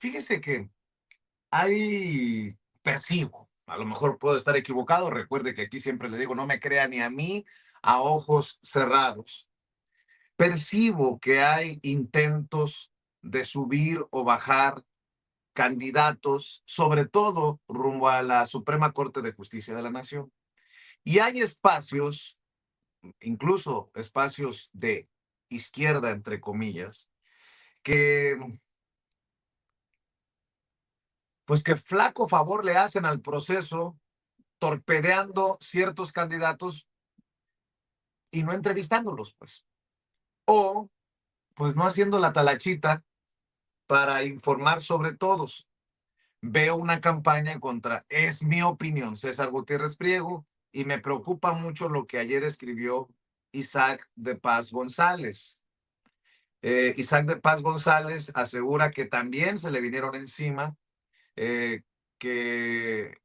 Fíjese que percibo, a lo mejor puedo estar equivocado, recuerde que aquí siempre le digo, no me crea ni a mí a ojos cerrados. Percibo que hay intentos de subir o bajar candidatos, sobre todo rumbo a la Suprema Corte de Justicia de la Nación. Y hay espacios, incluso espacios de izquierda, entre comillas, que pues que flaco favor le hacen al proceso torpedeando ciertos candidatos y no entrevistándolos, pues. O pues no haciendo la talachita para informar sobre todos. Veo una campaña contra, es mi opinión, César Gutiérrez Priego, y me preocupa mucho lo que ayer escribió Isaac de Paz González. Isaac de Paz González asegura que también se le vinieron encima, que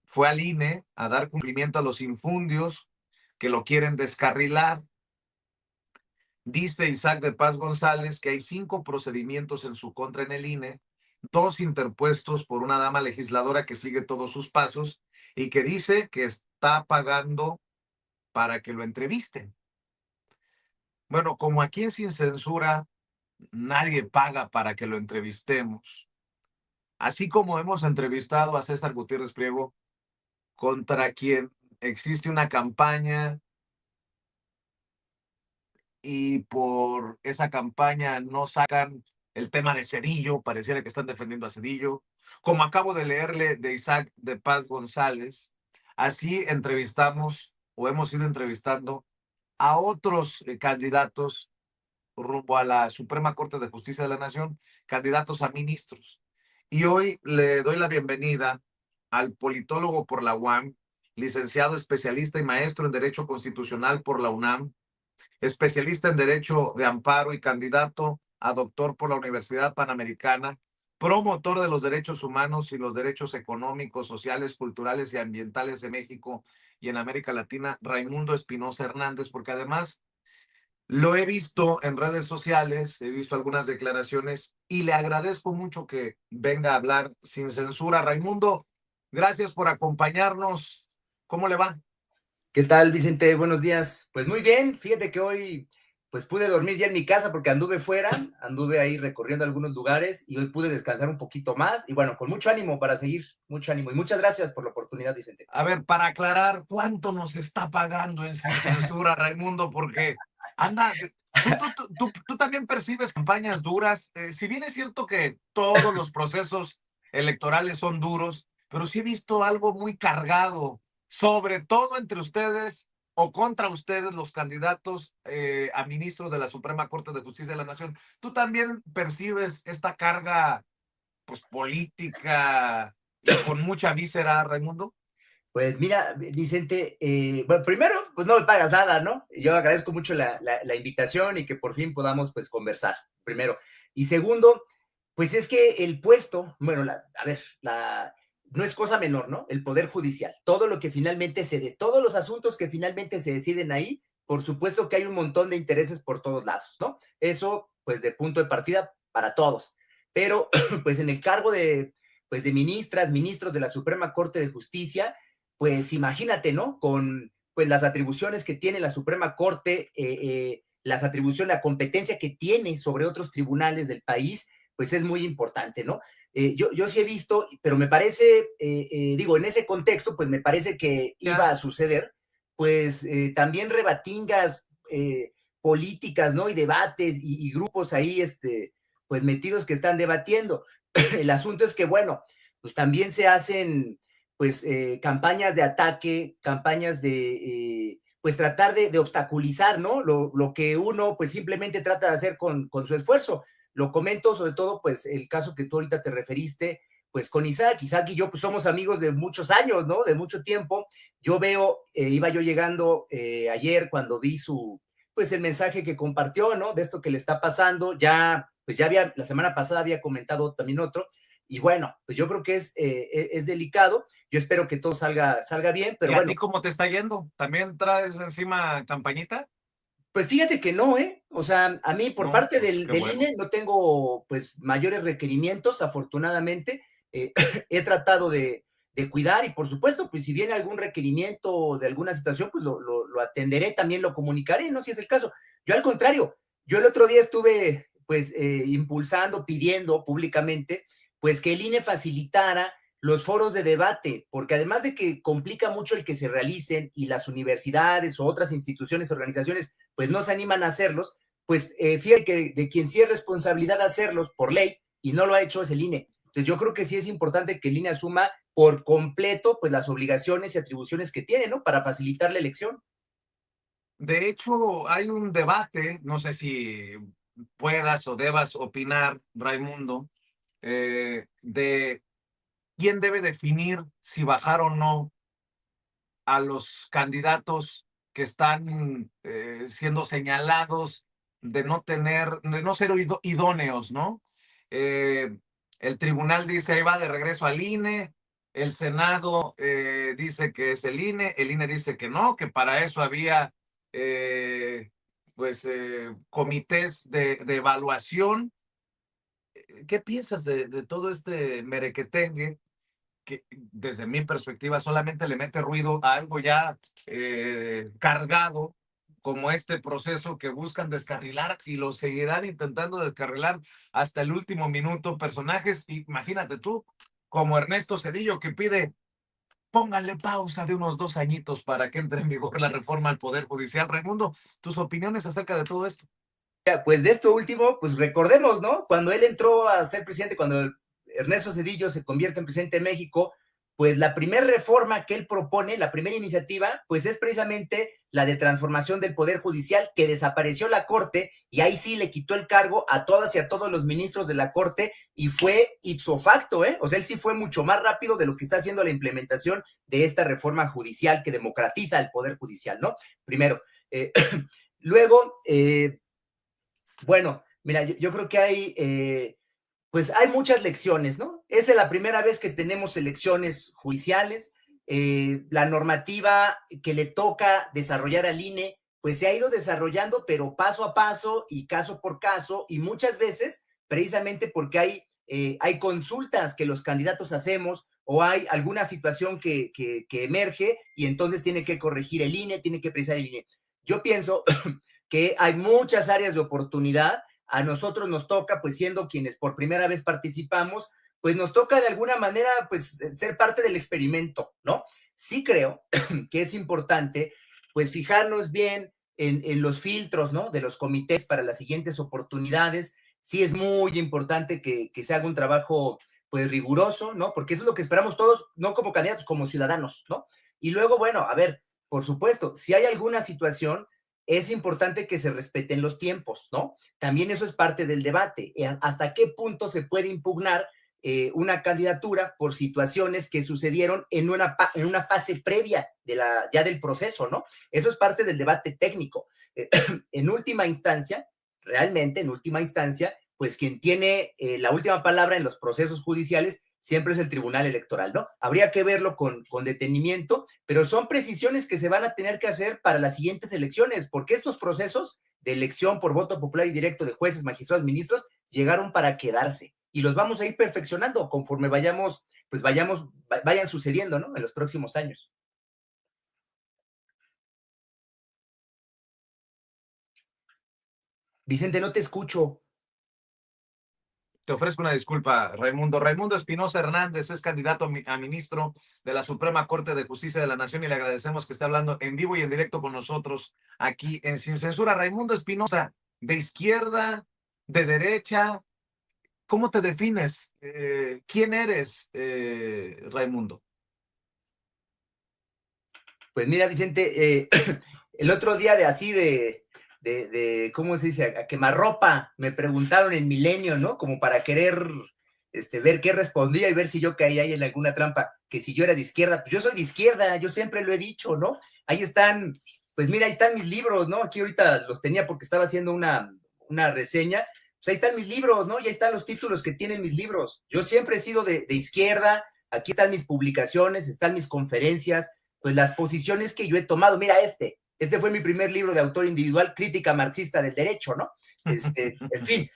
fue al INE a dar cumplimiento a los infundios que lo quieren descarrilar. Dice Isaac de Paz González que hay 5 procedimientos en su contra en el INE, 2 interpuestos por una dama legisladora que sigue todos sus pasos y que dice que está pagando para que lo entrevisten. Bueno, como aquí en Sin Censura nadie paga para que lo entrevistemos, así como hemos entrevistado a César Gutiérrez Priego, contra quien existe una campaña y por esa campaña no sacan el tema de Cedillo, pareciera que están defendiendo a Cedillo, como acabo de leerle de Isaac de Paz González, así entrevistamos o hemos ido entrevistando a otros candidatos rumbo a la Suprema Corte de Justicia de la Nación, candidatos a ministros. Y hoy le doy la bienvenida al politólogo por la UAM, licenciado especialista y maestro en Derecho Constitucional por la UNAM, especialista en Derecho de Amparo y candidato a doctor por la Universidad Panamericana, promotor de los derechos humanos y los derechos económicos, sociales, culturales y ambientales de México y en América Latina, Raimundo Espinosa Hernández, porque además lo he visto en redes sociales, he visto algunas declaraciones y le agradezco mucho que venga a hablar sin censura. Raimundo, gracias por acompañarnos. ¿Cómo le va? ¿Qué tal, Vicente? Buenos días. Pues muy bien, fíjate que hoy pues pude dormir ya en mi casa porque anduve fuera, anduve ahí recorriendo algunos lugares y hoy pude descansar un poquito más y bueno, con mucho ánimo para seguir, mucho ánimo y muchas gracias por la oportunidad, Vicente. A ver, para aclarar, ¿cuánto nos está pagando en Sin Censura, Raimundo? Porque anda, tú también percibes campañas duras. Si bien es cierto que todos los procesos electorales son duros, pero sí he visto algo muy cargado, sobre todo entre ustedes o contra ustedes, los candidatos a ministros de la Suprema Corte de Justicia de la Nación. ¿Tú también percibes esta carga, pues, política y con mucha víscera, Raimundo? Pues mira, Vicente, bueno, primero, pues no me pagas nada, ¿no? Yo agradezco mucho la invitación y que por fin podamos pues conversar, primero. Y segundo, pues es que el puesto, bueno, a ver, no es cosa menor, ¿no? El Poder Judicial, todo lo que finalmente todos los asuntos que finalmente se deciden ahí, por supuesto que hay un montón de intereses por todos lados, ¿no? Eso, pues de punto de partida para todos. Pero, pues en el cargo pues de ministras, ministros de la Suprema Corte de Justicia, pues imagínate, ¿no? Con pues las atribuciones que tiene la Suprema Corte, las atribuciones, la competencia que tiene sobre otros tribunales del país, pues es muy importante, ¿no? Yo sí he visto, pero me parece, digo, en ese contexto, pues me parece que iba Ya. a suceder, pues también rebatingas políticas, ¿no? Y debates y grupos ahí, pues metidos que están debatiendo. El asunto es que, bueno, pues también se hacen pues campañas de ataque, campañas pues tratar de obstaculizar, ¿no? Lo que uno pues simplemente trata de hacer con su esfuerzo. Lo comento sobre todo pues el caso que tú ahorita te referiste, pues con Isaac. Isaac y yo pues somos amigos de muchos años, ¿no? De mucho tiempo. Yo veo, iba yo llegando ayer cuando vi pues el mensaje que compartió, ¿no? De esto que le está pasando. Ya, pues ya había, la semana pasada había comentado también otro. Y bueno, pues yo creo que es delicado. Yo espero que todo salga bien, ¿Y pero a ti bueno, cómo te está yendo? ¿También traes encima campañita? Pues fíjate que no, ¿eh? O sea, a mí por No, parte pues qué del bueno. INE no tengo pues mayores requerimientos, afortunadamente. He tratado de cuidar y por supuesto, pues si viene algún requerimiento de alguna situación, pues lo atenderé, también lo comunicaré, ¿no? Si es el caso. Yo al contrario, yo el otro día estuve pues impulsando, pidiendo públicamente, pues que el INE facilitara los foros de debate, porque además de que complica mucho el que se realicen y las universidades o otras instituciones, organizaciones, pues no se animan a hacerlos, pues fíjate que de quien sí es responsabilidad de hacerlos por ley y no lo ha hecho es el INE. Entonces yo creo que sí es importante que el INE asuma por completo pues las obligaciones y atribuciones que tiene, ¿no? Para facilitar la elección. De hecho, hay un debate, no sé si puedas o debas opinar, Raimundo, de quién debe definir si bajar o no a los candidatos que están siendo señalados de no ser idóneos, ¿no? Eh, el tribunal dice, ahí va de regreso al INE, el Senado dice que es el INE dice que no, que para eso había eh, comités de evaluación. ¿Qué piensas de todo este merequetengue que desde mi perspectiva solamente le mete ruido a algo ya cargado como este proceso que buscan descarrilar y lo seguirán intentando descarrilar hasta el último minuto? Personajes, imagínate tú, como Ernesto Zedillo que pide pónganle pausa de unos 2 añitos para que entre en vigor la reforma al Poder Judicial. Raimundo, tus opiniones acerca de todo esto. Pues de esto último, pues recordemos, ¿no? Cuando él entró a ser presidente, cuando Ernesto Zedillo se convierte en presidente de México, pues la primera reforma que él propone, la primera iniciativa, pues es precisamente la de transformación del Poder Judicial, que desapareció la Corte y ahí sí le quitó el cargo a todas y a todos los ministros de la Corte y fue ipso facto, ¿eh? O sea, él sí fue mucho más rápido de lo que está haciendo la implementación de esta reforma judicial que democratiza el Poder Judicial, ¿no? Primero. Luego, bueno, mira, yo creo que pues hay muchas lecciones, ¿no? Esa es la primera vez que tenemos elecciones judiciales. La normativa que le toca desarrollar al INE, pues se ha ido desarrollando, pero paso a paso y caso por caso, y muchas veces precisamente porque hay consultas que los candidatos hacemos o hay alguna situación que emerge y entonces tiene que corregir el INE, tiene que precisar el INE. Yo pienso que hay muchas áreas de oportunidad. A nosotros nos toca, pues siendo quienes por primera vez participamos, pues nos toca de alguna manera, pues ser parte del experimento, ¿no? Sí creo que es importante, pues fijarnos bien en los filtros, ¿no? De los comités para las siguientes oportunidades. Sí es muy importante que se haga un trabajo, pues riguroso, ¿no? Porque eso es lo que esperamos todos, no como candidatos, como ciudadanos, ¿no? Y luego, bueno, a ver, por supuesto, si hay alguna situación es importante que se respeten los tiempos, ¿no? También eso es parte del debate. ¿Hasta qué punto se puede impugnar una candidatura por situaciones que sucedieron en una fase previa ya del proceso, ¿no? Eso es parte del debate técnico. En última instancia, realmente, en última instancia, pues quien tiene la última palabra en los procesos judiciales siempre es el Tribunal Electoral, ¿no? Habría que verlo con detenimiento, pero son precisiones que se van a tener que hacer para las siguientes elecciones, porque estos procesos de elección por voto popular y directo de jueces, magistrados, ministros, llegaron para quedarse y los vamos a ir perfeccionando conforme vayan sucediendo, ¿no? En los próximos años. Vicente, no te escucho. Te ofrezco una disculpa, Raimundo. Raimundo Espinosa Hernández es candidato a ministro de la Suprema Corte de Justicia de la Nación y le agradecemos que esté hablando en vivo y en directo con nosotros aquí en Sin Censura. Raimundo Espinosa, de izquierda, de derecha, ¿cómo te defines? ¿Quién eres, Raimundo? Pues mira, Vicente, el otro día ¿cómo se dice? A quemarropa, me preguntaron en Milenio, ¿no? Como para querer ver qué respondía y ver si yo caía ahí en alguna trampa, que si yo era de izquierda, pues yo soy de izquierda, yo siempre lo he dicho, ¿no? Ahí están, pues mira, ahí están mis libros, ¿no? Aquí ahorita los tenía porque estaba haciendo una reseña, pues ahí están mis libros, ¿no? Y ahí están los títulos que tienen mis libros. Yo siempre he sido de izquierda, aquí están mis publicaciones, están mis conferencias, pues las posiciones que yo he tomado. Mira, Este fue mi primer libro de autor individual, Crítica Marxista del Derecho, ¿no? En fin.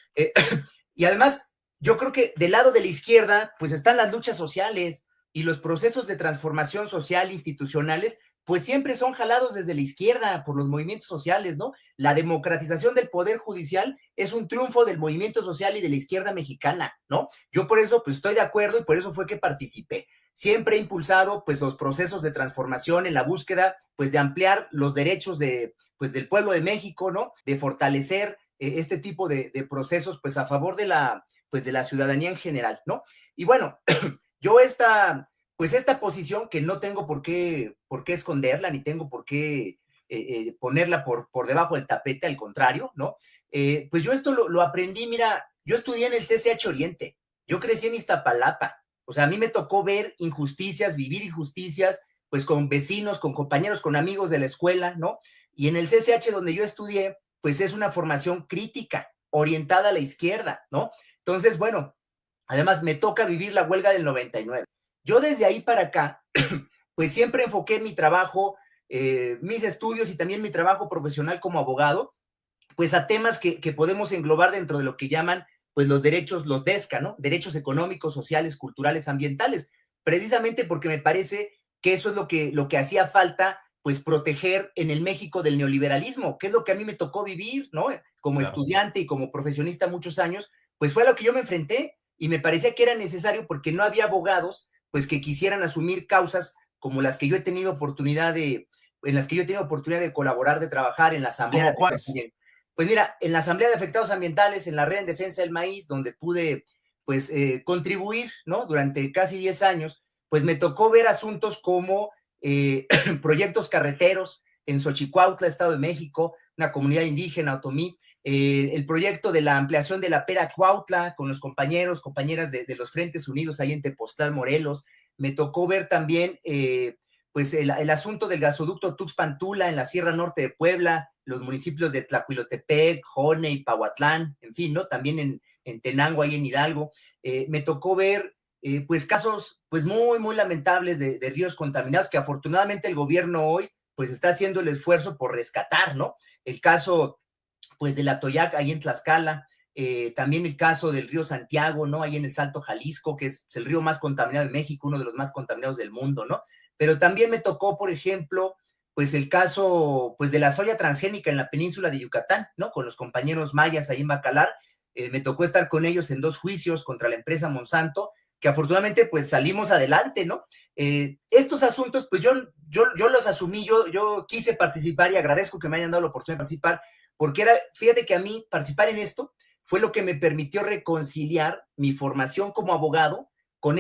Y además, yo creo que del lado de la izquierda, pues están las luchas sociales y los procesos de transformación social institucionales, pues siempre son jalados desde la izquierda por los movimientos sociales, ¿no? La democratización del poder judicial es un triunfo del movimiento social y de la izquierda mexicana, ¿no? Yo por eso, pues estoy de acuerdo y por eso fue que participé. Siempre he impulsado, pues, los procesos de transformación en la búsqueda, pues, de ampliar los derechos de, pues, del pueblo de México, ¿no? De fortalecer este tipo de procesos, pues, a favor de pues, de la ciudadanía en general, ¿no? Y bueno, yo pues esta posición que no tengo por qué esconderla, ni tengo por qué ponerla por debajo del tapete, al contrario, ¿no? Pues yo esto lo aprendí, mira, yo estudié en el CCH Oriente, yo crecí en Iztapalapa, o sea, a mí me tocó ver injusticias, vivir injusticias, pues con vecinos, con compañeros, con amigos de la escuela, ¿no? Y en el CCH donde yo estudié, pues es una formación crítica, orientada a la izquierda, ¿no? Entonces, bueno, además me toca vivir la huelga del 99. Yo desde ahí para acá, pues siempre enfoqué mi trabajo, mis estudios y también mi trabajo profesional como abogado, pues a temas que podemos englobar dentro de lo que llaman pues los derechos, los DESCA, ¿no? Derechos económicos, sociales, culturales, ambientales, precisamente porque me parece que eso es lo que hacía falta pues proteger en el México del neoliberalismo, que es lo que a mí me tocó vivir, ¿no? Como Claro. estudiante y como profesionista muchos años, pues fue a lo que yo me enfrenté y me parecía que era necesario porque no había abogados pues que quisieran asumir causas como las que yo he tenido oportunidad en las que yo he tenido oportunidad de colaborar, de trabajar en la Asamblea de ¿Cómo Afectados cuáles? Ambientales. Pues mira, en la Asamblea de Afectados Ambientales, en la Red en Defensa del Maíz, donde pude pues contribuir, ¿no? Durante casi 10 años, pues me tocó ver asuntos como proyectos carreteros en Xochicuautla, Estado de México, una comunidad indígena, Otomí, el proyecto de la ampliación de la Pera Cuautla con los compañeras de los Frentes Unidos ahí en Tepoztlán, Morelos. Me tocó ver también pues el asunto del gasoducto Tuxpan-Tula en la Sierra Norte de Puebla, los municipios de Tlacuilotepec, Jone y Pahuatlán, en fin, ¿no? También en Tenango, ahí en Hidalgo. Me tocó ver pues casos pues muy lamentables de ríos contaminados que afortunadamente el gobierno hoy pues está haciendo el esfuerzo por rescatar, ¿no? El caso pues de la Toyac ahí en Tlaxcala, también el caso del río Santiago, ¿no? Ahí en el Salto Jalisco, que es el río más contaminado de México, uno de los más contaminados del mundo, ¿no? Pero también me tocó, por ejemplo, pues el caso pues de la soya transgénica en la península de Yucatán, ¿no? Con los compañeros mayas ahí en Bacalar, me tocó estar con ellos en 2 juicios contra la empresa Monsanto, que afortunadamente pues salimos adelante, ¿no? Estos asuntos pues yo los asumí, yo quise participar y agradezco que me hayan dado la oportunidad de participar, porque fíjate que a mí participar en esto fue lo que me permitió reconciliar mi formación como abogado con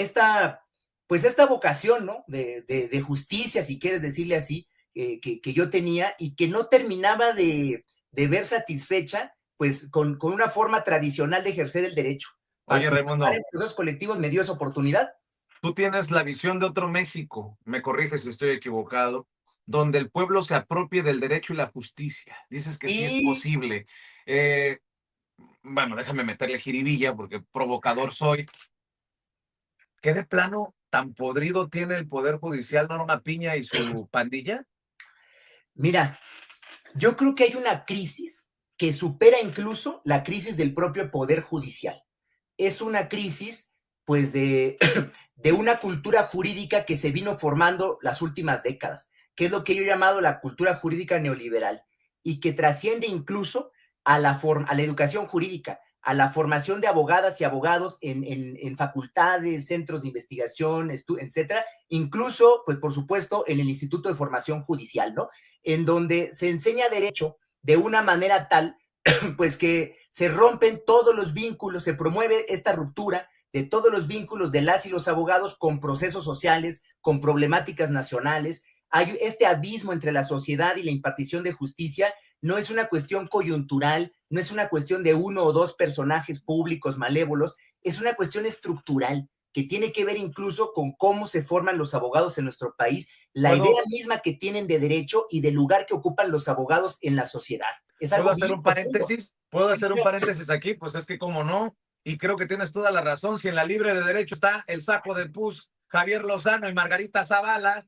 pues esta vocación, ¿no? De justicia, si quieres decirle así, que yo tenía y que no terminaba de ver satisfecha, pues con una forma tradicional de ejercer el derecho. Oye, Participar en Raimundo, procesos colectivos me dio esa oportunidad. tú tienes la visión de otro México, me corriges si estoy equivocado, donde el pueblo se apropie del derecho y la justicia. Dices que sí es Y posible. Eh, bueno, déjame meterle jiribilla porque provocador soy. ¿Qué de plano tan podrido tiene el Poder Judicial, Norma Piña y su pandilla? mira, yo creo que hay una crisis que supera incluso la crisis del propio Poder Judicial. Es una crisis, pues, de una cultura jurídica que se vino formando las últimas décadas, que es lo que yo he llamado la cultura jurídica neoliberal, y que trasciende incluso a la educación jurídica, a la formación de abogadas y abogados en facultades, centros de investigación, etcétera, incluso, pues, por supuesto, en el Instituto de Formación Judicial, ¿no? En donde se enseña derecho de una manera tal pues que se rompen todos los vínculos, se promueve esta ruptura de todos los vínculos de las y los abogados con procesos sociales, con problemáticas nacionales. Hay este abismo entre la sociedad y la impartición de justicia. No es una cuestión coyuntural, no es una cuestión de 1 o 2 personajes públicos malévolos, es una cuestión estructural que tiene que ver incluso con cómo se forman los abogados en nuestro país, la idea ¿Puedo, misma que tienen de derecho y del lugar que ocupan los abogados en la sociedad. Es ¿Puedo algo hacer bien un profundo. paréntesis? ¿Puedo hacer un paréntesis aquí? Pues es que cómo no. Y creo que tienes toda la razón. Si en la libre de derecho está el saco de pus, Javier Lozano y Margarita Zavala,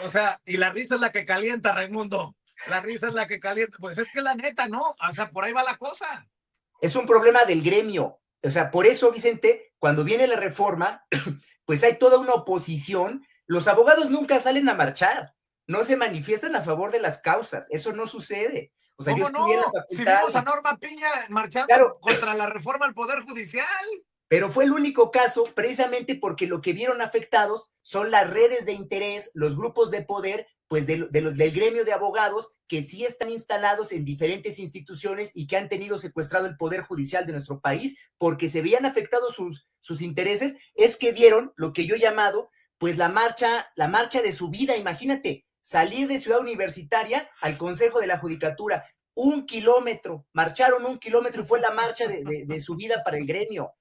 o sea, y la risa es la que calienta, Raimundo. La risa es la que calienta. Pues es que la neta, ¿no? O sea, por ahí va la cosa. Es un problema del gremio. O sea, por eso, Vicente, cuando viene la reforma, pues hay toda una oposición. Los abogados nunca salen a marchar, no se manifiestan a favor de las causas. Eso no sucede. O sea, yo ¿Cómo estudié en la no? Si facultad vimos a y, Norma Piña marchando claro, contra la reforma al Poder Judicial. pero fue el único caso precisamente porque lo que vieron afectados son las redes de interés, los grupos de poder, pues del gremio de abogados que sí están instalados en diferentes instituciones y que han tenido secuestrado el poder judicial de nuestro país porque se veían afectados sus intereses, es que dieron lo que yo he llamado pues la marcha de su vida. Imagínate, salir de Ciudad Universitaria al Consejo de la Judicatura, 1 kilómetro, marcharon 1 kilómetro y fue la marcha de su vida para el gremio,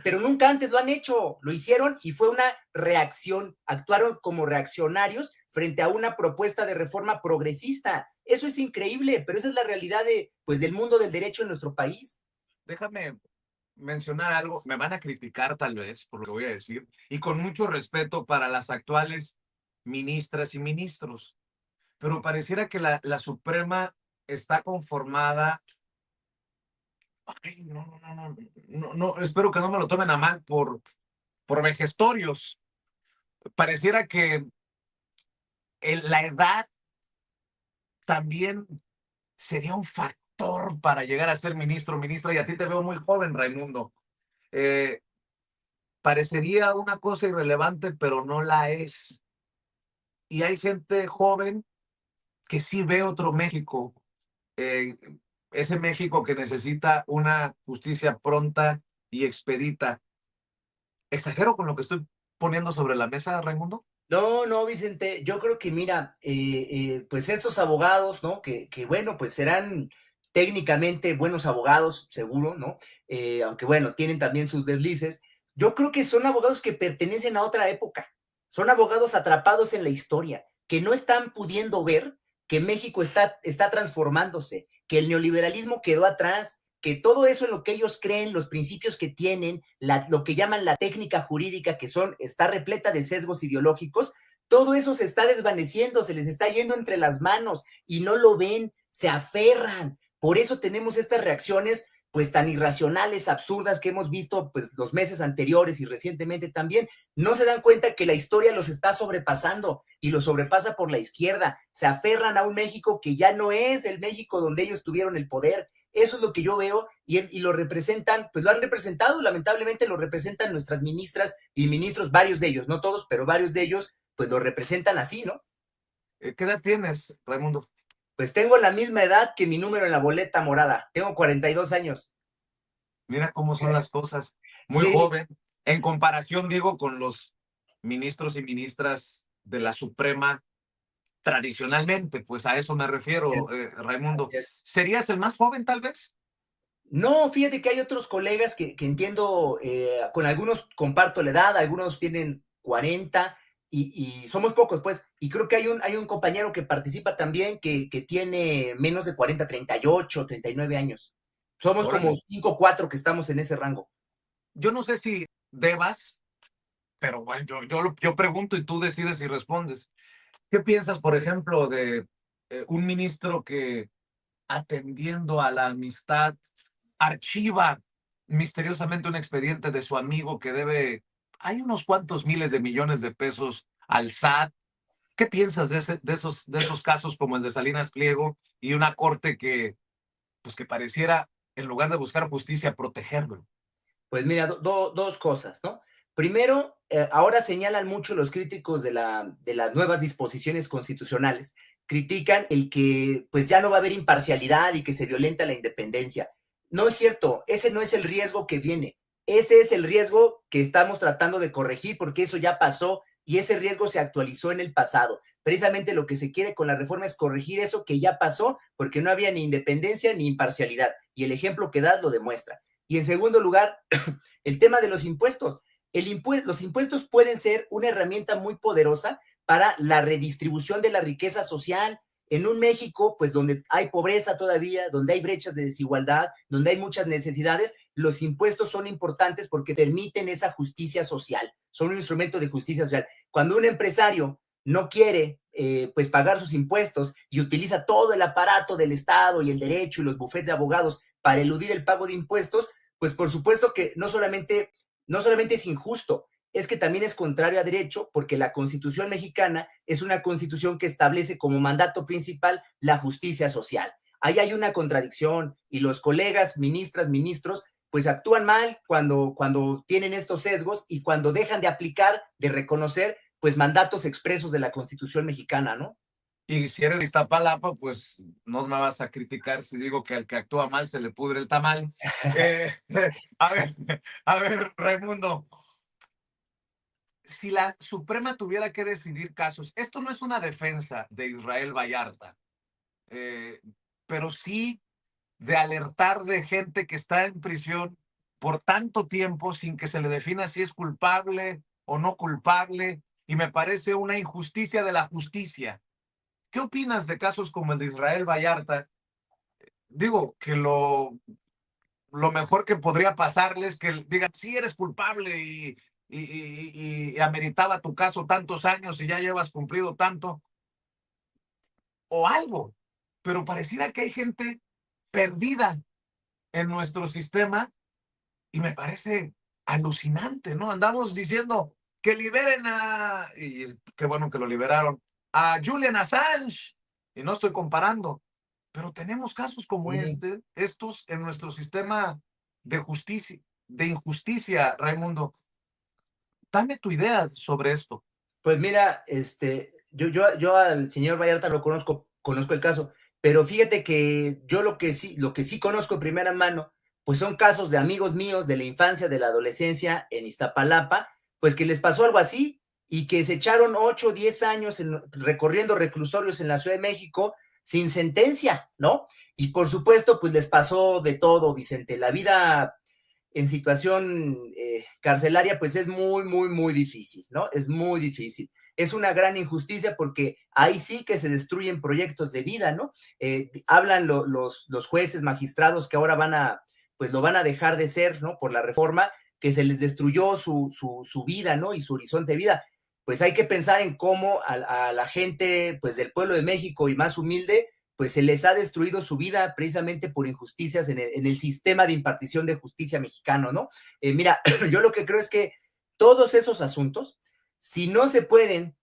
pero nunca antes lo han hecho, lo hicieron y fue una reacción, actuaron como reaccionarios frente a una propuesta de reforma progresista. Eso es increíble, pero esa es la realidad pues, del mundo del derecho en nuestro país. Déjame mencionar algo, me van a criticar tal vez por lo que voy a decir, y con mucho respeto para las actuales ministras y ministros, pero pareciera que la Suprema está conformada. Ay, no, no, no, no, no, no, espero que no me lo tomen a mal por vejestorios. Pareciera que la edad también sería un factor para llegar a ser ministro o ministra, y a ti te veo muy joven, Raimundo. Eh, Parecería una cosa irrelevante, pero no la es. Y hay gente joven que sí ve otro México, eh, ese México que necesita una justicia pronta y expedita. ¿Exagero con lo que estoy poniendo sobre la mesa, Raimundo? No, no, Vicente, yo creo que mira, pues estos abogados, ¿no? Que bueno, pues serán técnicamente buenos abogados, seguro, ¿no? Aunque bueno, tienen también sus deslices. Yo creo que son abogados que pertenecen a otra época, son abogados atrapados en la historia, que no están pudiendo ver que México está transformándose, que el neoliberalismo quedó atrás, que todo eso en lo que ellos creen, los principios que tienen, lo que llaman la técnica jurídica, que está repleta de sesgos ideológicos, todo eso se está desvaneciendo, se les está yendo entre las manos y no lo ven, se aferran. Por eso tenemos estas reacciones pues tan irracionales, absurdas que hemos visto pues los meses anteriores y recientemente también. No se dan cuenta que la historia los está sobrepasando y los sobrepasa por la izquierda. Se aferran a un México que ya no es el México donde ellos tuvieron el poder. Eso es lo que yo veo y lo representan, pues lo han representado, lamentablemente lo representan nuestras ministras y ministros, varios de ellos, no todos, pero varios de ellos, pues lo representan así, ¿no? ¿Qué edad tienes, Raimundo? Pues tengo la misma edad que mi número en la boleta morada, tengo 42 años. Mira cómo son las cosas. Muy Sí, joven, en comparación, digo, con los ministros y ministras de la Suprema tradicionalmente, pues a eso me refiero, Raimundo. así es. ¿Serías el más joven, tal vez? No, fíjate que hay otros colegas que entiendo, con algunos comparto la edad, algunos tienen 40 y somos pocos, pues, y creo que hay un compañero que participa también que tiene menos de 40, 38, 39 años. Somos como Órale. 5 o 4 que estamos en ese rango. Yo no sé si debas, pero bueno, yo pregunto y tú decides y respondes. ¿Qué piensas, por ejemplo, de un ministro que, atendiendo a la amistad, archiva misteriosamente un expediente de su amigo que debe, hay unos cuantos miles de millones de pesos al SAT? ¿Qué piensas de esos casos como el de Salinas Pliego y una corte que, pues que pareciera, en lugar de buscar justicia, protegerlo? Pues mira, dos cosas, ¿no? Primero, ahora señalan mucho los críticos de las nuevas disposiciones constitucionales, critican el que pues ya no va a haber imparcialidad y que se violenta la independencia. No es cierto, ese no es el riesgo que viene, ese es el riesgo que estamos tratando de corregir porque eso ya pasó y ese riesgo se actualizó en el pasado. Precisamente lo que se quiere con la reforma es corregir eso que ya pasó porque no había ni independencia ni imparcialidad y el ejemplo que das lo demuestra. Y en segundo lugar, el tema de los impuestos. Los impuestos pueden ser una herramienta muy poderosa para la redistribución de la riqueza social en un México, pues donde hay pobreza todavía, donde hay brechas de desigualdad, donde hay muchas necesidades, los impuestos son importantes porque permiten esa justicia social, son un instrumento de justicia social. Cuando un empresario no quiere pues pagar sus impuestos y utiliza todo el aparato del Estado y el derecho y los bufetes de abogados para eludir el pago de impuestos, pues por supuesto que no solamente es injusto, es que también es contrario a derecho, porque la Constitución mexicana es una constitución que establece como mandato principal la justicia social. Ahí hay una contradicción y los colegas, ministras, ministros, pues actúan mal cuando tienen estos sesgos y cuando dejan de aplicar, de reconocer, pues mandatos expresos de la Constitución mexicana, ¿no? Y si eres de Iztapalapa, pues no me vas a criticar si digo que al que actúa mal se le pudre el tamal. Eh, a ver, a ver, Raimundo, si la Suprema tuviera que decidir casos, esto no es una defensa de Israel Vallarta, eh, pero sí de alertar de gente que está en prisión por tanto tiempo sin que se le defina si es culpable o no culpable, y me parece una injusticia de la justicia. ¿Qué opinas de casos como el de Israel Vallarta? Digo que lo mejor que podría pasarles es que digan, sí, eres culpable y ameritaba tu caso tantos años y ya llevas cumplido tanto, o algo. Pero pareciera que hay gente perdida en nuestro sistema y me parece alucinante, ¿no? Andamos diciendo que liberen y qué bueno que lo liberaron, a Julian Assange, y no estoy comparando, pero tenemos casos como Sí. estos en nuestro sistema de justicia, de injusticia, Raimundo. Dame tu idea sobre esto. Pues mira, yo al señor Vallarta lo conozco el caso, pero fíjate que yo lo que sí conozco de primera mano, pues son casos de amigos míos de la infancia, de la adolescencia en Iztapalapa, pues que les pasó algo así y que se echaron 8 o 10 años recorriendo reclusorios en la Ciudad de México sin sentencia, ¿no? Y por supuesto, pues les pasó de todo, Vicente. La vida en situación carcelaria, pues es muy, muy, muy difícil, ¿no? Es muy difícil. Es una gran injusticia porque ahí sí que se destruyen proyectos de vida, ¿no? Hablan los jueces, magistrados que ahora pues lo van a dejar de ser, ¿no? Por la reforma, que se les destruyó su vida, ¿no? Y su horizonte de vida. Pues hay que pensar en cómo a la gente, pues del pueblo de México y más humilde, pues se les ha destruido su vida precisamente por injusticias en el sistema de impartición de justicia mexicano, ¿no? Mira, yo lo que creo es que todos esos asuntos, si no se pueden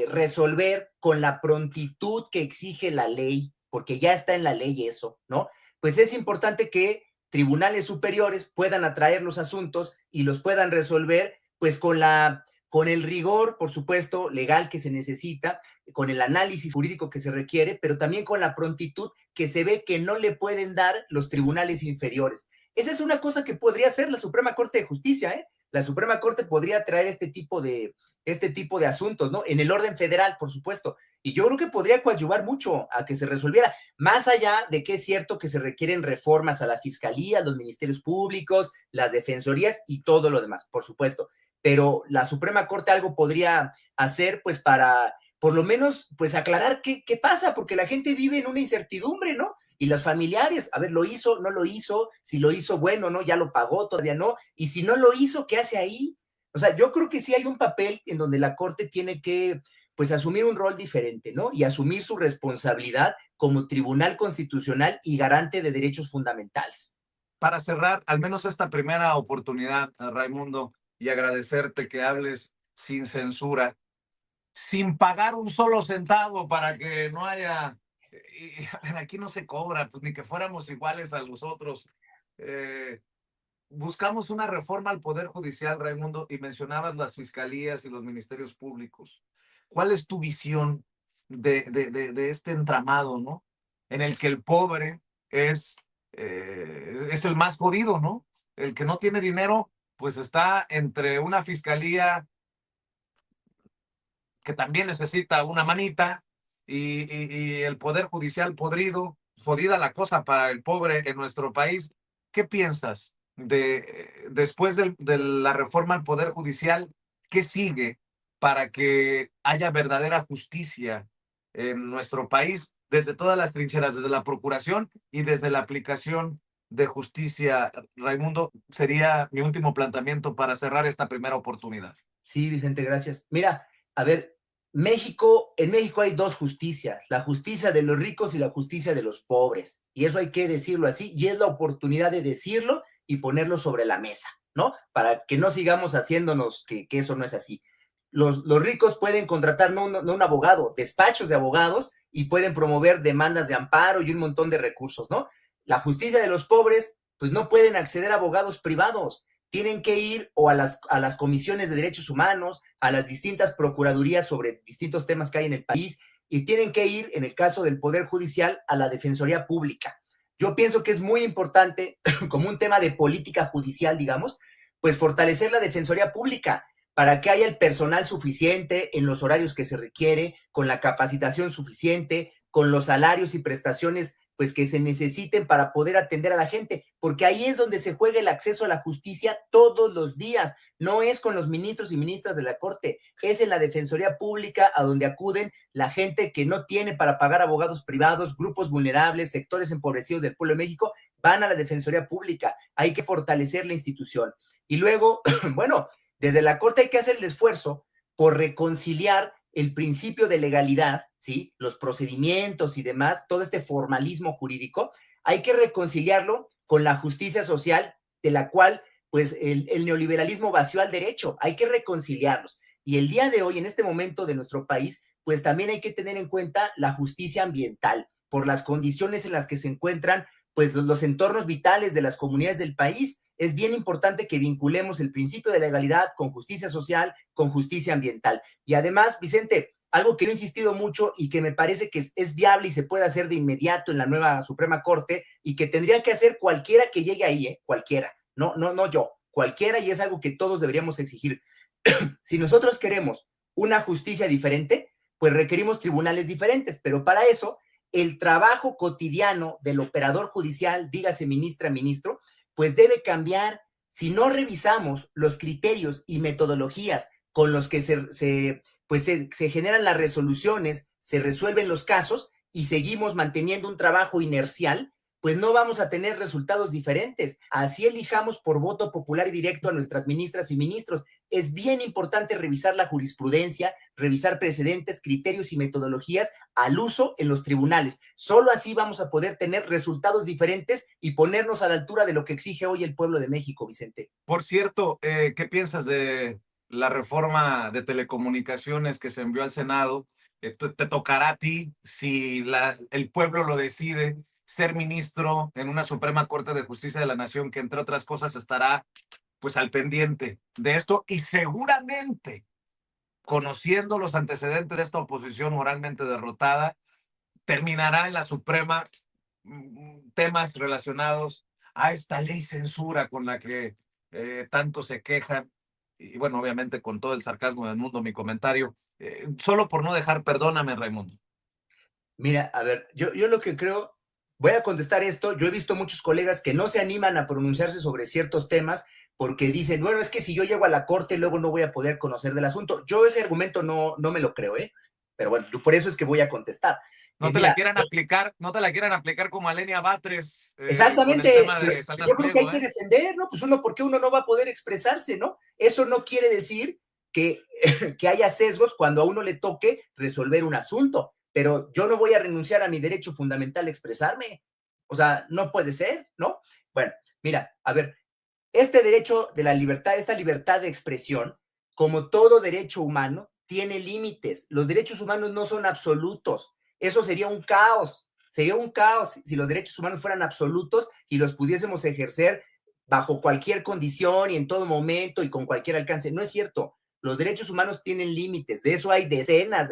resolver con la prontitud que exige la ley, porque ya está en la ley eso, ¿no? Pues es importante que tribunales superiores puedan atraer los asuntos y los puedan resolver, pues con el rigor, por supuesto, legal que se necesita, con el análisis jurídico que se requiere, pero también con la prontitud que se ve que no le pueden dar los tribunales inferiores. Esa es una cosa que podría hacer la Suprema Corte de Justicia, ¿eh? La Suprema Corte podría traer este tipo de asuntos, ¿no? En el orden federal, por supuesto. Y yo creo que podría coadyuvar mucho a que se resolviera, más allá de que es cierto que se requieren reformas a la fiscalía, los ministerios públicos, las defensorías y todo lo demás, por supuesto. Pero la Suprema Corte algo podría hacer, pues, para por lo menos, pues aclarar qué pasa, porque la gente vive en una incertidumbre, ¿no? Y los familiares, a ver, ¿lo hizo? ¿No lo hizo? Si lo hizo, bueno, ¿no? Ya lo pagó, todavía no. Y si no lo hizo, ¿qué hace ahí? O sea, yo creo que sí hay un papel en donde la Corte tiene que, pues, asumir un rol diferente, ¿no? Y asumir su responsabilidad como tribunal constitucional y garante de derechos fundamentales. Para cerrar, al menos esta primera oportunidad, Raimundo, y agradecerte que hables sin censura, sin pagar un solo centavo para que no haya, a ver, aquí no se cobra, pues ni que fuéramos iguales a los otros. Eh, Buscamos una reforma al Poder Judicial, Raimundo, y mencionabas las fiscalías y los ministerios públicos. ¿Cuál es tu visión de este entramado, ¿no? En el que el pobre es el más jodido, ¿no? El que no tiene dinero, pues está entre una fiscalía que también necesita una manita y el Poder Judicial podrido, jodida la cosa para el pobre en nuestro país. ¿Qué piensas después de la reforma al Poder Judicial? ¿Qué sigue para que haya verdadera justicia en nuestro país desde todas las trincheras, desde la procuración y desde la aplicación de justicia? Raimundo, sería mi último planteamiento para cerrar esta primera oportunidad. Sí, Vicente, gracias. Mira, a ver, En México hay dos justicias, la justicia de los ricos y la justicia de los pobres. Y eso hay que decirlo así, y es la oportunidad de decirlo y ponerlo sobre la mesa, ¿no? Para que no sigamos haciéndonos que eso no es así. Los ricos pueden contratar no un abogado, despachos de abogados y pueden promover demandas de amparo y un montón de recursos, ¿no? La justicia de los pobres, pues no pueden acceder a abogados privados, tienen que ir o a las comisiones de derechos humanos, a las distintas procuradurías sobre distintos temas que hay en el país, y tienen que ir, en el caso del Poder Judicial, a la Defensoría Pública. Yo pienso que es muy importante, como un tema de política judicial, digamos, pues fortalecer la Defensoría Pública para que haya el personal suficiente en los horarios que se requiere, con la capacitación suficiente, con los salarios y prestaciones pues que se necesiten para poder atender a la gente, porque ahí es donde se juega el acceso a la justicia todos los días, no es con los ministros y ministras de la Corte, es en la Defensoría Pública a donde acuden la gente que no tiene para pagar abogados privados, grupos vulnerables, sectores empobrecidos del pueblo de México, van a la Defensoría Pública, hay que fortalecer la institución. Y luego, bueno, desde la Corte hay que hacer el esfuerzo por reconciliar el principio de legalidad, ¿sí? Los procedimientos y demás, todo este formalismo jurídico, hay que reconciliarlo con la justicia social, de la cual, pues, el neoliberalismo vació al derecho. Hay que reconciliarlos. Y el día de hoy, en este momento de nuestro país, pues también hay que tener en cuenta la justicia ambiental, por las condiciones en las que se encuentran, pues, los entornos vitales de las comunidades del país. Es bien importante que vinculemos el principio de legalidad con justicia social, con justicia ambiental. Y además, Vicente, algo que he insistido mucho y que me parece que es viable y se puede hacer de inmediato en la nueva Suprema Corte y que tendría que hacer cualquiera que llegue ahí, cualquiera, no yo, cualquiera, y es algo que todos deberíamos exigir. Si nosotros queremos una justicia diferente, pues requerimos tribunales diferentes, pero para eso el trabajo cotidiano del operador judicial, dígase ministra, ministro, pues debe cambiar. Si no revisamos los criterios y metodologías con los que se generan las resoluciones, se resuelven los casos y seguimos manteniendo un trabajo inercial, pues no vamos a tener resultados diferentes. Así elijamos por voto popular y directo a nuestras ministras y ministros. Es bien importante revisar la jurisprudencia, revisar precedentes, criterios y metodologías al uso en los tribunales. Solo así vamos a poder tener resultados diferentes y ponernos a la altura de lo que exige hoy el pueblo de México, Vicente. Por cierto, ¿qué piensas de la reforma de telecomunicaciones que se envió al Senado? Te tocará a ti, si el pueblo lo decide, ser ministro en una Suprema Corte de Justicia de la Nación, que entre otras cosas estará pues al pendiente de esto, y seguramente, conociendo los antecedentes de esta oposición moralmente derrotada, terminará en la Suprema temas relacionados a esta ley censura con la que tanto se quejan. Y bueno, obviamente con todo el sarcasmo del mundo mi comentario, solo por no dejar, perdóname, Raimundo. Mira, a ver, yo lo que creo, voy a contestar esto, yo he visto muchos colegas que no se animan a pronunciarse sobre ciertos temas porque dicen, bueno, es que si yo llego a la corte luego no voy a poder conocer del asunto. Yo ese argumento no me lo creo, ¿eh? Pero bueno, por eso es que voy a contestar. No te Mira, la quieran aplicar, no te la quieran aplicar como a Lenia Batres con el exactamente, tema pero de Salinas yo creo que hay Pliego, que defender, ¿no? Pues uno, ¿por qué uno no va a poder expresarse, ¿no? Eso no quiere decir que, que haya sesgos cuando a uno le toque resolver un asunto, pero yo no voy a renunciar a mi derecho fundamental a expresarme. O sea, no puede ser, ¿no? Bueno, mira, a ver, este derecho de la libertad, esta libertad de expresión, como todo derecho humano, tiene límites. Los derechos humanos no son absolutos. Eso sería un caos. Sería un caos si los derechos humanos fueran absolutos y los pudiésemos ejercer bajo cualquier condición y en todo momento y con cualquier alcance. No es cierto. Los derechos humanos tienen límites. De eso hay decenas,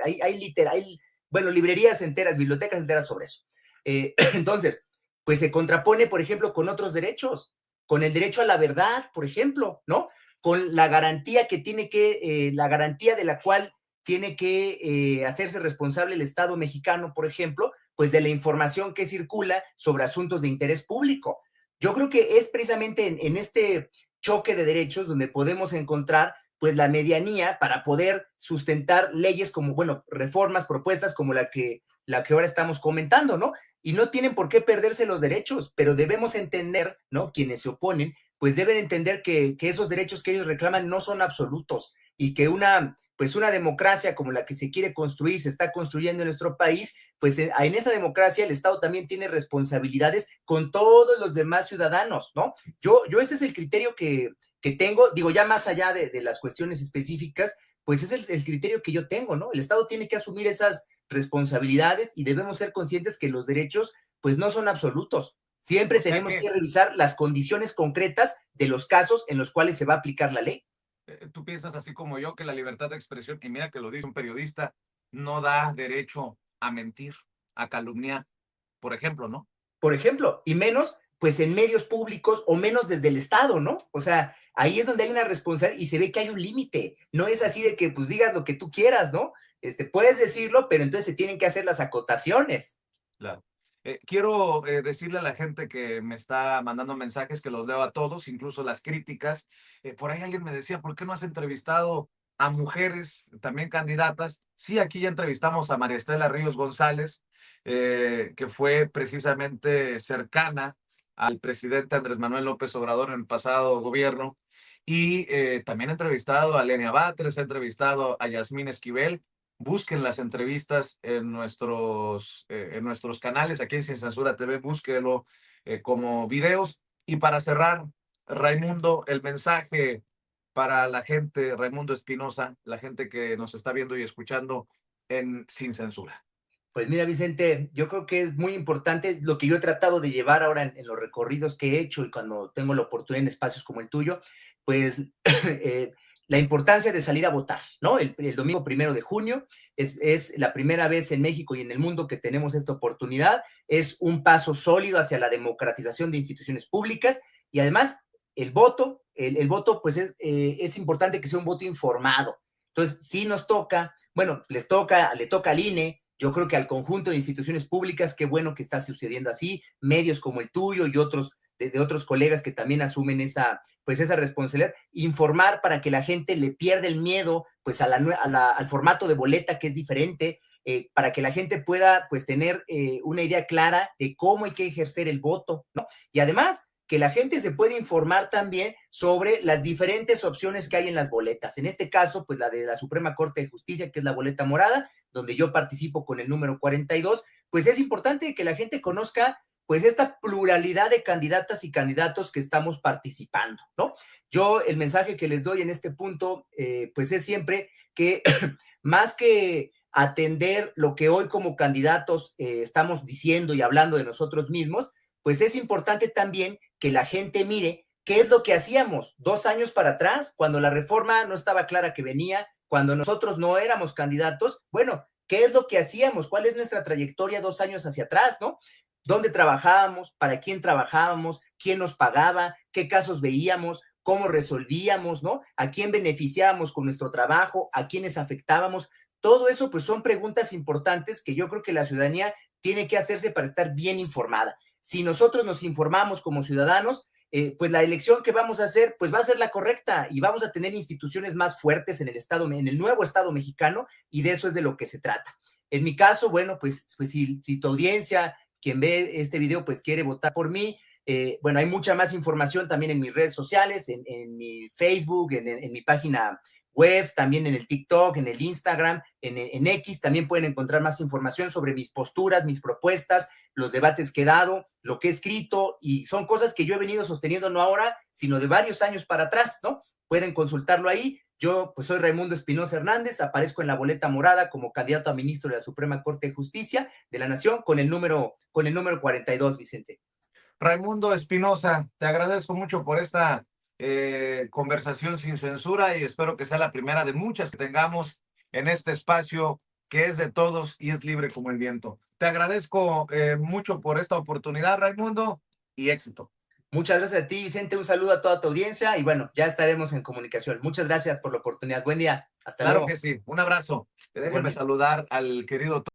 bueno, librerías enteras, bibliotecas enteras sobre eso. Entonces, pues se contrapone, por ejemplo, con otros derechos, con el derecho a la verdad, por ejemplo, ¿no? Con la garantía la garantía de la cual tiene que hacerse responsable el Estado mexicano, por ejemplo, pues de la información que circula sobre asuntos de interés público. Yo creo que es precisamente en este choque de derechos donde podemos encontrar pues la medianía para poder sustentar leyes como, bueno, reformas, propuestas como la que ahora estamos comentando, ¿no? Y no tienen por qué perderse los derechos, pero debemos entender, ¿no? Quienes se oponen, pues deben entender que esos derechos que ellos reclaman no son absolutos y que una pues una democracia como la que se quiere construir, se está construyendo en nuestro país, pues en esa democracia el Estado también tiene responsabilidades con todos los demás ciudadanos, ¿no? Yo ese es el criterio que tengo, digo, ya más allá de las cuestiones específicas, pues es el criterio que yo tengo, ¿no? El Estado tiene que asumir esas responsabilidades y debemos ser conscientes que los derechos, pues no son absolutos. Siempre O sea tenemos que que revisar las condiciones concretas de los casos en los cuales se va a aplicar la ley. tú piensas así como yo que la libertad de expresión, y mira que lo dice un periodista, no da derecho a mentir, a calumniar, por ejemplo, ¿no? Por ejemplo, y menos pues en medios públicos o menos desde el Estado, ¿no? O sea, ahí es donde hay una responsabilidad y se ve que hay un límite. No es así de que pues digas lo que tú quieras, ¿no? Puedes decirlo, pero entonces se tienen que hacer las acotaciones. Claro. Quiero decirle a la gente que me está mandando mensajes, que los leo a todos, incluso las críticas. Por ahí alguien me decía, ¿por qué no has entrevistado a mujeres, también candidatas? Sí, aquí ya entrevistamos a María Estela Ríos González, que fue precisamente cercana al presidente Andrés Manuel López Obrador en el pasado gobierno. Y también he entrevistado a Lenia Batres, he entrevistado a Yasmín Esquivel. Busquen las entrevistas en nuestros canales, aquí en Sin Censura TV, búsquelo como videos. Y para cerrar, Raimundo, el mensaje para la gente, Raimundo Espinosa, la gente que nos está viendo y escuchando en Sin Censura. Pues mira, Vicente, yo creo que es muy importante lo que yo he tratado de llevar ahora en los recorridos que he hecho y cuando tengo la oportunidad en espacios como el tuyo, pues la importancia de salir a votar, ¿no? El domingo 1 de junio es la primera vez en México y en el mundo que tenemos esta oportunidad. Es un paso sólido hacia la democratización de instituciones públicas y además el voto pues es importante que sea un voto informado. Entonces, sí nos toca, bueno, le toca al INE, yo creo que al conjunto de instituciones públicas, qué bueno que está sucediendo así, medios como el tuyo y otros de otros colegas que también asumen pues esa responsabilidad, informar para que la gente le pierda el miedo pues al formato de boleta que es diferente, para que la gente pueda pues tener una idea clara de cómo hay que ejercer el voto, ¿no? Y además que la gente se puede informar también sobre las diferentes opciones que hay en las boletas. En este caso, pues la de la Suprema Corte de Justicia, que es la boleta morada, donde yo participo con el número 42, pues es importante que la gente conozca pues esta pluralidad de candidatas y candidatos que estamos participando, ¿no? Yo el mensaje que les doy en este punto, pues es siempre que más que atender lo que hoy como candidatos estamos diciendo y hablando de nosotros mismos, pues es importante también que la gente mire qué es lo que hacíamos 2 años para atrás, cuando la reforma no estaba clara que venía, cuando nosotros no éramos candidatos. Bueno, ¿qué es lo que hacíamos? ¿Cuál es nuestra trayectoria 2 años hacia atrás, no? ¿Dónde trabajábamos? ¿Para quién trabajábamos? ¿Quién nos pagaba? ¿Qué casos veíamos? ¿Cómo resolvíamos, no? ¿A quién beneficiábamos con nuestro trabajo? ¿A quiénes afectábamos? Todo eso, pues, son preguntas importantes que yo creo que la ciudadanía tiene que hacerse para estar bien informada. Si nosotros nos informamos como ciudadanos, pues la elección que vamos a hacer, pues va a ser la correcta y vamos a tener instituciones más fuertes en el Estado, en el nuevo Estado mexicano, y de eso es de lo que se trata. En mi caso, bueno, pues si tu audiencia, quien ve este video, pues quiere votar por mí, bueno, hay mucha más información también en mis redes sociales, en mi Facebook, en mi página web, también en el TikTok, en el Instagram, en X, también pueden encontrar más información sobre mis posturas, mis propuestas, los debates que he dado, lo que he escrito, y son cosas que yo he venido sosteniendo no ahora, sino de varios años para atrás, ¿no? Pueden consultarlo ahí. Yo, pues soy Raimundo Espinosa Hernández, aparezco en la boleta morada como candidato a ministro de la Suprema Corte de Justicia de la Nación con el número 42, Vicente. Raimundo Espinosa, te agradezco mucho por esta conversación sin censura y espero que sea la primera de muchas que tengamos en este espacio que es de todos y es libre como el viento. Te agradezco mucho por esta oportunidad, Raimundo, y éxito. Muchas gracias a ti, Vicente. Un saludo a toda tu audiencia y bueno, ya estaremos en comunicación. Muchas gracias por la oportunidad. Buen día. Hasta Claro luego. que sí. Un abrazo. Déjenme Igualmente. saludar al querido